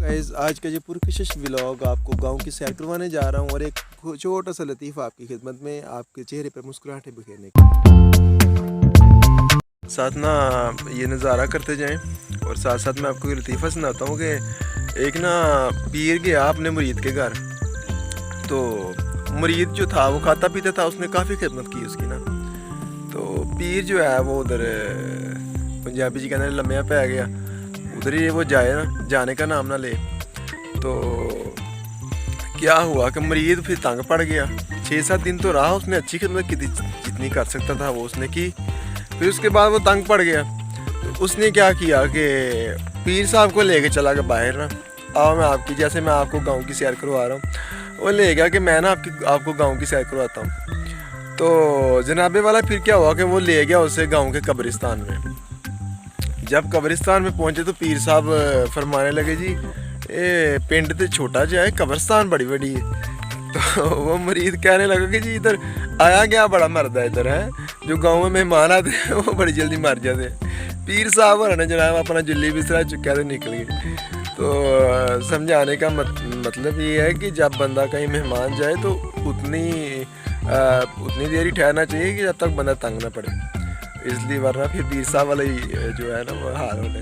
Guys आज का ये पुरकशिश व्लॉग आपको गांव की सैर करवाने जा रहा हूं और एक छोटा सा लतीफ़ा आपकी खिदमत में, आपके चेहरे पर मुस्कुराहटें बिखेरने के साथ ना ये नज़ारा करते जाएं। और साथ साथ मैं आपको ये लतीफ़ा सुनाता हूँ कि एक ना पीर गया अपने मुरीद के घर। तो मुरीद जो था वो खाता पीता था, उसने काफ़ी खिदमत की उसकी ना। तो पीर जो है वो उधर पंजाबी जी कहने लम्या पै गया, उधर ही वो जाए ना, जाने का नाम ना ले। तो क्या हुआ कि मरीद फिर तंग पड़ गया। 6-7 दिन तो रहा, उसने अच्छी खिदमत की थी, जितनी कर सकता था वो उसने की। फिर उसके बाद वो तंग पड़ गया। तो उसने क्या किया कि पीर साहब को लेके चला गया बाहर ना, आओ मैं आपकी, जैसे मैं आपको गांव की सैर करवा रहा हूँ, वो ले गया कि मैं ना आपको गांव की सैर करवाता हूँ। तो जनाबे वाला फिर क्या हुआ कि वो ले गया उसे गांव के कब्रिस्तान में। जब कब्रिस्तान में पहुंचे तो पीर साहब फरमाने लगे, जी ये पिंड तो छोटा जो है, कब्रिस्तान बड़ी बड़ी है। तो वो मरीद कहने लगा कि जी इधर आया गया बड़ा मरदा इधर है, जो गांव में मेहमान आते हैं वो बड़ी जल्दी मर जाते हैं। पीर साहब ने जनाब अपना जुल्ली बिस्तरा चुका तो निकल गए। तो समझाने का मतलब ये है कि जब बंदा कहीं मेहमान जाए तो उतनी देर ही ठहरना चाहिए कि जब तक बंदा तंग ना पड़े, इसलिए, वरना फिर पीर साहब वाला ही जो है ना वो हाल होने।